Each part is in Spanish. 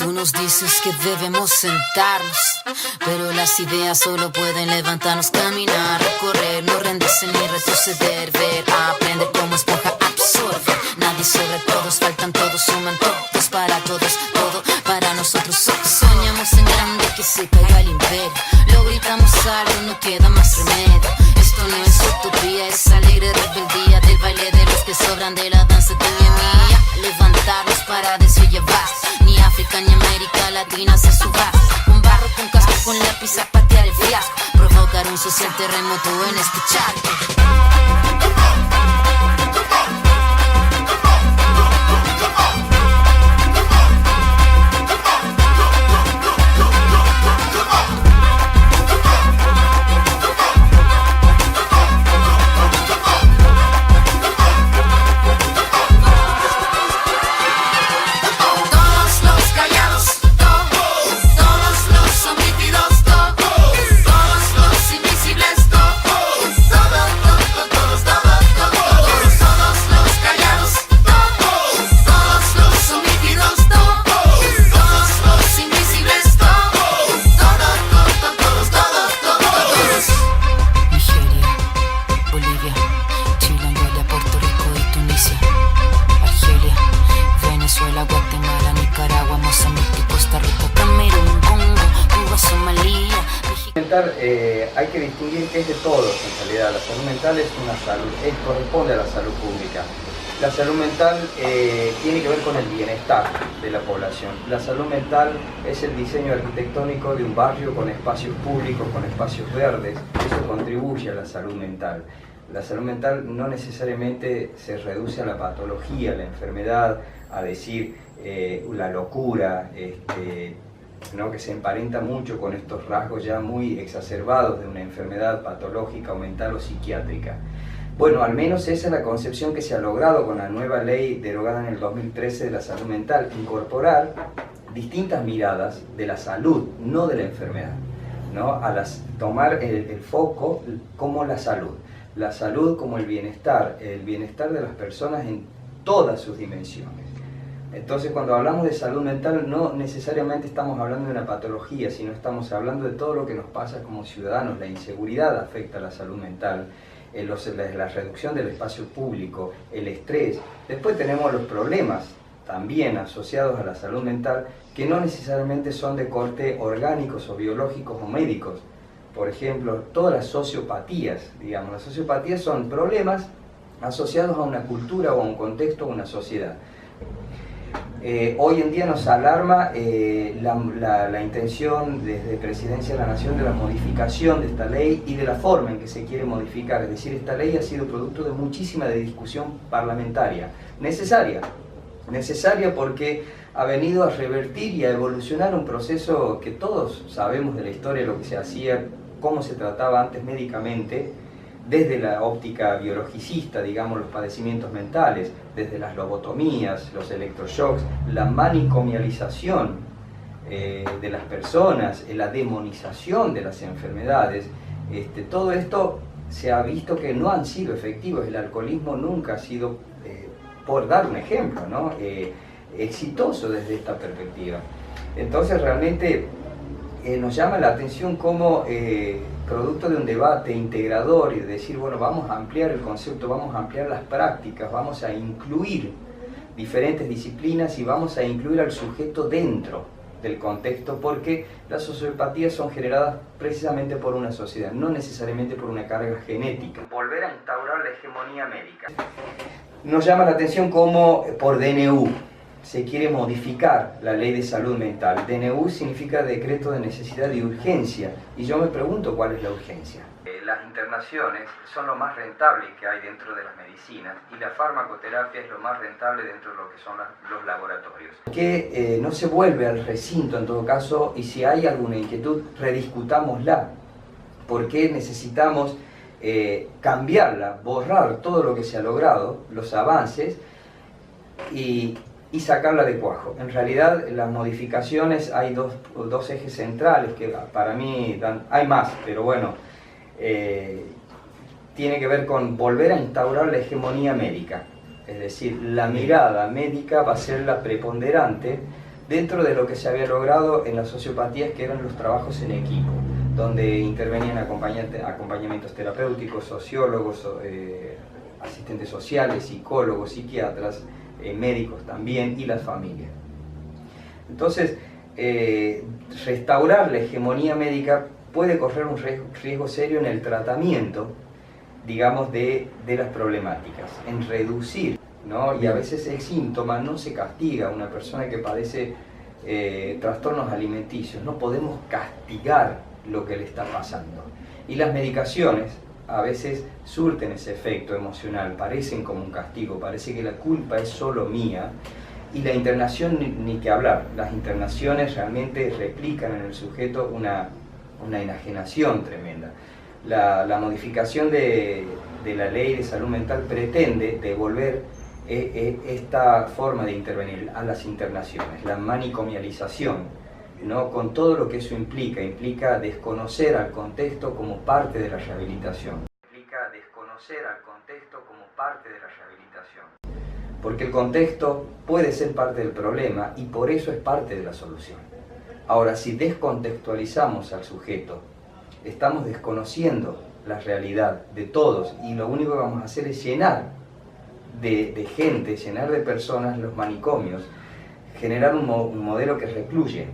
Tú nos dices que debemos sentarnos, pero las ideas solo pueden levantarnos, caminar, recorrer, no rendirse ni retroceder, ver, aprender como esponja, absorber. Nadie sobre todos, faltan todos, suman todos para todos, todo para nosotros. Soñamos en grande que se caiga el imperio, lo gritamos alto, no queda más remedio. Esto no es utopía, es alegre rebeldía del baile de los que sobran de la danza tuya y mía. Levantarnos para llevar, ni África ni América Latina se suba. Con barro, con casco, con lápiz a patear el fiasco, provocar un social terremoto en escucharte. Hay que distinguir que es de todos en realidad. La salud mental es una salud, corresponde a la salud pública. La salud mental tiene que ver con el bienestar de la población. La salud mental es el diseño arquitectónico de un barrio con espacios públicos, con espacios verdes. Eso contribuye a la salud mental. La salud mental no necesariamente se reduce a la patología, a la enfermedad, a decir la locura, ¿no? Que se emparenta mucho con estos rasgos ya muy exacerbados de una enfermedad patológica o mental o psiquiátrica. Bueno, al menos esa es la concepción que se ha logrado con la nueva ley derogada en el 2013 de la salud mental, incorporar distintas miradas de la salud, no de la enfermedad, ¿no? Tomar el foco como la salud como el bienestar de las personas en todas sus dimensiones. Entonces, cuando hablamos de salud mental, no necesariamente estamos hablando de una patología, sino estamos hablando de todo lo que nos pasa como ciudadanos. La inseguridad afecta a la salud mental, la reducción del espacio público, el estrés. Después tenemos los problemas también asociados a la salud mental, que no necesariamente son de corte orgánicos o biológicos o médicos. Por ejemplo, todas las sociopatías, digamos, las sociopatías son problemas asociados a una cultura o a un contexto o a una sociedad. Hoy en día nos alarma la intención desde Presidencia de la Nación de la modificación de esta ley y de la forma en que se quiere modificar. Es decir, esta ley ha sido producto de muchísima discusión parlamentaria, necesaria porque ha venido a revertir y a evolucionar un proceso que todos sabemos de la historia, lo que se hacía, cómo se trataba antes médicamente, desde la óptica biologicista, digamos, los padecimientos mentales, desde las lobotomías, los electroshocks, la manicomialización de las personas, la demonización de las enfermedades. Todo esto se ha visto que no han sido efectivos. El alcoholismo nunca ha sido, por dar un ejemplo, ¿no? Exitoso desde esta perspectiva. Entonces realmente nos llama la atención cómo producto de un debate integrador y de decir, bueno, vamos a ampliar el concepto, vamos a ampliar las prácticas, vamos a incluir diferentes disciplinas y vamos a incluir al sujeto dentro del contexto, porque las sociopatías son generadas precisamente por una sociedad, no necesariamente por una carga genética. Volver a instaurar la hegemonía médica. Nos llama la atención cómo por DNU se quiere modificar la ley de salud mental. DNU significa decreto de necesidad y urgencia, y yo me pregunto cuál es la urgencia. Las internaciones son lo más rentable que hay dentro de las medicinas y la farmacoterapia es lo más rentable dentro de lo que son los laboratorios. Que no se vuelve al recinto en todo caso, y si hay alguna inquietud, rediscutámosla, porque necesitamos cambiarla, borrar todo lo que se ha logrado, los avances, y sacarla de cuajo. En realidad, las modificaciones, hay dos ejes centrales que para mí hay más, pero bueno, tiene que ver con volver a instaurar la hegemonía médica. Es decir, la mirada médica va a ser la preponderante dentro de lo que se había logrado en las sociopatías, que eran los trabajos en equipo, donde intervenían acompañamientos terapéuticos, sociólogos, asistentes sociales, psicólogos, psiquiatras, médicos también, y las familias. Entonces, restaurar la hegemonía médica puede correr un riesgo serio en el tratamiento, digamos, de las problemáticas, en reducir, ¿no? Y a veces el síntoma no se castiga. Una persona que padece trastornos alimenticios, no podemos castigar lo que le está pasando. Y las medicaciones a veces surten ese efecto emocional, parecen como un castigo, parece que la culpa es solo mía. Y la internación, ni que hablar, las internaciones realmente replican en el sujeto una enajenación tremenda. La modificación de la ley de salud mental pretende devolver esta forma de intervenir a las internaciones, la manicomialización, ¿no? Con todo lo que eso implica desconocer al contexto como parte de la rehabilitación. Implica desconocer al contexto como parte de la rehabilitación. Porque el contexto puede ser parte del problema y por eso es parte de la solución. Ahora, si descontextualizamos al sujeto, estamos desconociendo la realidad de todos y lo único que vamos a hacer es llenar de gente, llenar de personas los manicomios, generar un modelo que recluye.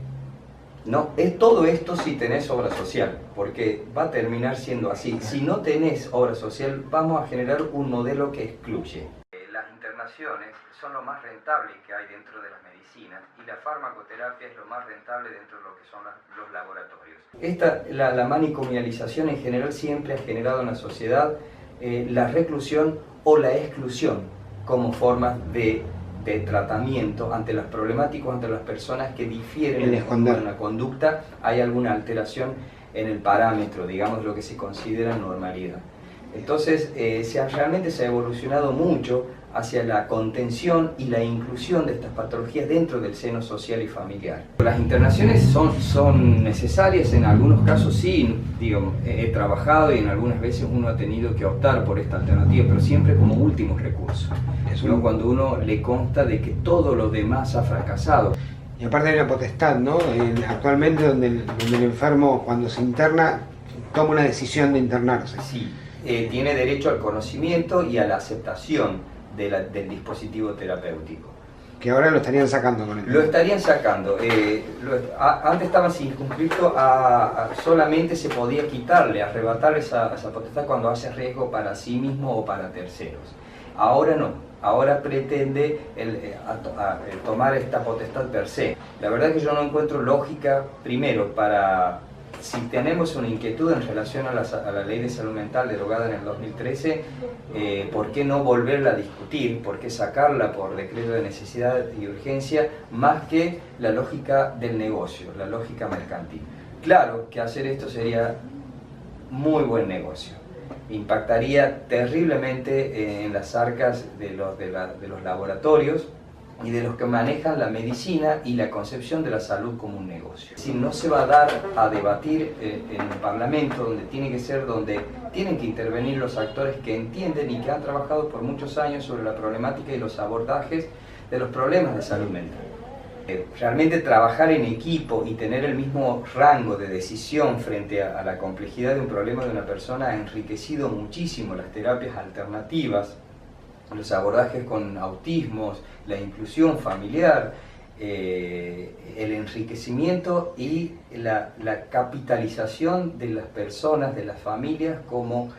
No, es todo esto si tenés obra social, porque va a terminar siendo así. Si no tenés obra social, vamos a generar un modelo que excluye. Las internaciones son lo más rentable que hay dentro de las medicinas y la farmacoterapia es lo más rentable dentro de lo que son los laboratorios. La manicomialización en general siempre ha generado en la sociedad la reclusión o la exclusión como forma de tratamiento ante las problemáticas, ante las personas que difieren en una conducta, hay alguna alteración en el parámetro, digamos, lo que se considera normalidad. Entonces, realmente se ha evolucionado mucho hacia la contención y la inclusión de estas patologías dentro del seno social y familiar. Las internaciones son necesarias, en algunos casos sí, digo, he trabajado y en algunas veces uno ha tenido que optar por esta alternativa, pero siempre como último recurso, ¿no? Cuando uno le consta de que todo lo demás ha fracasado. Y aparte hay una potestad, ¿no? Actualmente donde el enfermo, cuando se interna, toma una decisión de internarse. Sí, tiene derecho al conocimiento y a la aceptación del dispositivo terapéutico. Que ahora lo estarían sacando con él. Lo estarían sacando. Antes estaba circunscrito solamente se podía quitarle, arrebatarle esa potestad cuando hace riesgo para sí mismo o para terceros. Ahora no, ahora pretende tomar esta potestad per se. La verdad es que yo no encuentro lógica, primero, si tenemos una inquietud en relación a la ley de salud mental derogada en el 2013, ¿por qué no volverla a discutir? ¿Por qué sacarla por decreto de necesidad y urgencia más que la lógica del negocio, la lógica mercantil? Claro que hacer esto sería muy buen negocio. Impactaría terriblemente en las arcas de los laboratorios y de los que manejan la medicina y la concepción de la salud como un negocio. Si no se va a dar a debatir en el Parlamento, donde tienen que intervenir los actores que entienden y que han trabajado por muchos años sobre la problemática y los abordajes de los problemas de salud mental. Realmente trabajar en equipo y tener el mismo rango de decisión frente a la complejidad de un problema de una persona ha enriquecido muchísimo las terapias alternativas, los abordajes con autismos, la inclusión familiar, el enriquecimiento y la capitalización de las personas, de las familias como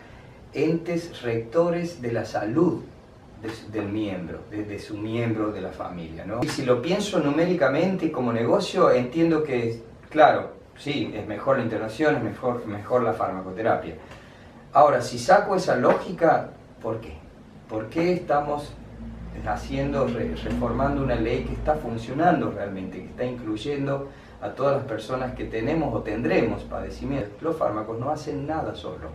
entes rectores de la salud del miembro, de su miembro de la familia, ¿no? Y si lo pienso numéricamente como negocio, entiendo que, claro, sí, es mejor la internación, es mejor la farmacoterapia. Ahora, si saco esa lógica, ¿por qué? ¿Por qué estamos reformando una ley que está funcionando realmente, que está incluyendo a todas las personas que tenemos o tendremos padecimientos? Los fármacos no hacen nada solo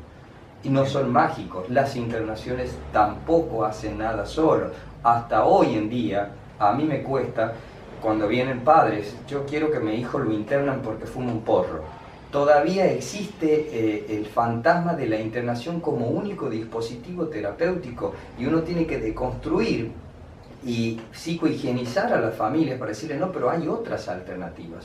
y no son mágicos. Las internaciones tampoco hacen nada solo. Hasta hoy en día, a mí me cuesta, cuando vienen padres, yo quiero que mi hijo lo internan porque fuma un porro. Todavía existe el fantasma de la internación como único dispositivo terapéutico y uno tiene que deconstruir y psicohigienizar a las familias para decirles, no, pero hay otras alternativas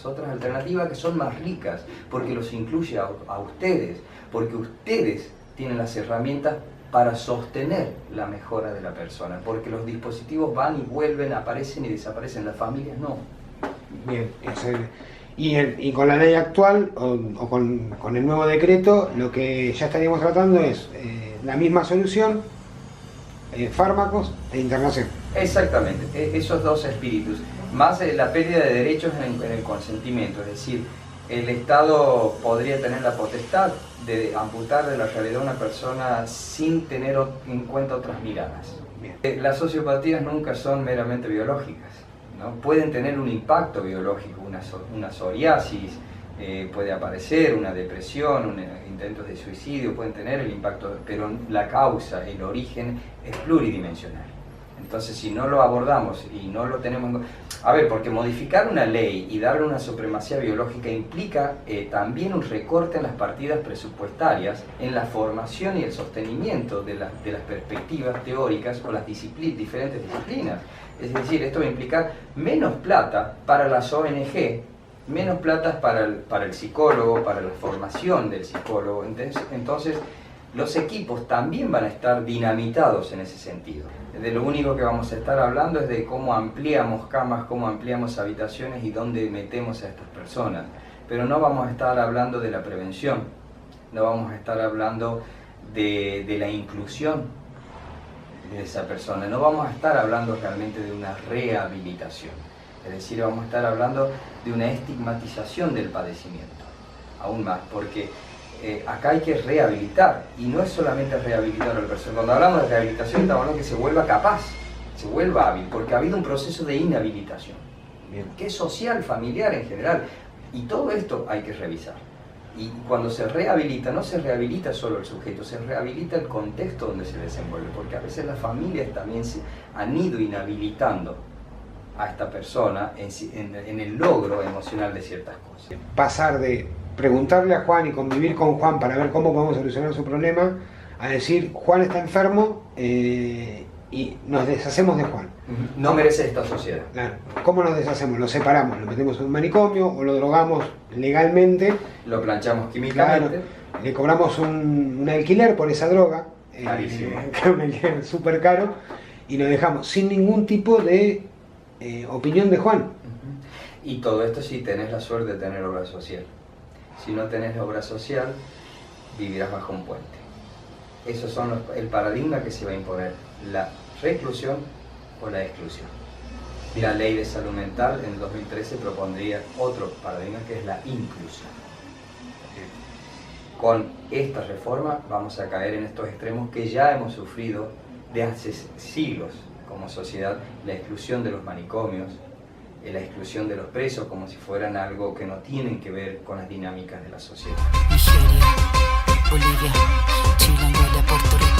que son más ricas, porque los incluye a ustedes, porque ustedes tienen las herramientas para sostener la mejora de la persona, porque los dispositivos van y vuelven, aparecen y desaparecen, las familias no. Bien, y con la ley actual o con el nuevo decreto, lo que ya estaríamos tratando es la misma solución, fármacos e internación. Exactamente, esos dos espíritus, más la pérdida de derechos en el consentimiento, es decir, el Estado podría tener la potestad de amputar de la realidad a una persona sin tener en cuenta otras miradas. Bien. Las sociopatías nunca son meramente biológicas, ¿no? Pueden tener un impacto biológico, una psoriasis, puede aparecer una depresión, intentos de suicidio, pueden tener el impacto, pero la causa, el origen es pluridimensional. Entonces, si no lo abordamos y no lo tenemos... A ver, porque modificar una ley y darle una supremacía biológica implica también un recorte en las partidas presupuestarias, en la formación y el sostenimiento de las perspectivas teóricas o las diferentes disciplinas. Es decir, esto va a implicar menos plata para las ONG, menos plata para el psicólogo, para la formación del psicólogo. Entonces, los equipos también van a estar dinamitados en ese sentido. De lo único que vamos a estar hablando es de cómo ampliamos camas, cómo ampliamos habitaciones y dónde metemos a estas personas. Pero no vamos a estar hablando de la prevención, no vamos a estar hablando de la inclusión de esa persona, no vamos a estar hablando realmente de una rehabilitación. Es decir, vamos a estar hablando de una estigmatización del padecimiento, aún más, porque acá hay que rehabilitar, y no es solamente rehabilitar a la persona. Cuando hablamos de rehabilitación estamos hablando que se vuelva capaz, se vuelva hábil, porque ha habido un proceso de inhabilitación, bien, que es social, familiar en general, y todo esto hay que revisar. Y cuando se rehabilita, no se rehabilita solo el sujeto, se rehabilita el contexto donde se desenvuelve, porque a veces las familias también se han ido inhabilitando a esta persona en el logro emocional de ciertas cosas. Pasar de preguntarle a Juan y convivir con Juan para ver cómo podemos solucionar su problema, a decir, Juan está enfermo y nos deshacemos de Juan. No merece esta sociedad. Claro. ¿Cómo nos deshacemos? Lo separamos, lo metemos en un manicomio o lo drogamos legalmente. Lo planchamos químicamente. Claro, le cobramos un alquiler por esa droga. Carísimo. Un alquiler súper caro. Y lo dejamos sin ningún tipo de opinión de Juan. Y todo esto si tenés la suerte de tener obra social. Si no tenés obra social, vivirás bajo un puente. Esos son el paradigma que se va a imponer, la reclusión o la exclusión. La ley de salud mental en el 2013 propondría otro paradigma que es la inclusión. Con esta reforma vamos a caer en estos extremos que ya hemos sufrido de hace siglos como sociedad, la exclusión de los manicomios, la exclusión de los presos como si fueran algo que no tienen que ver con las dinámicas de la sociedad. Nigeria, Bolivia, Chile, Angola, Puerto Rico.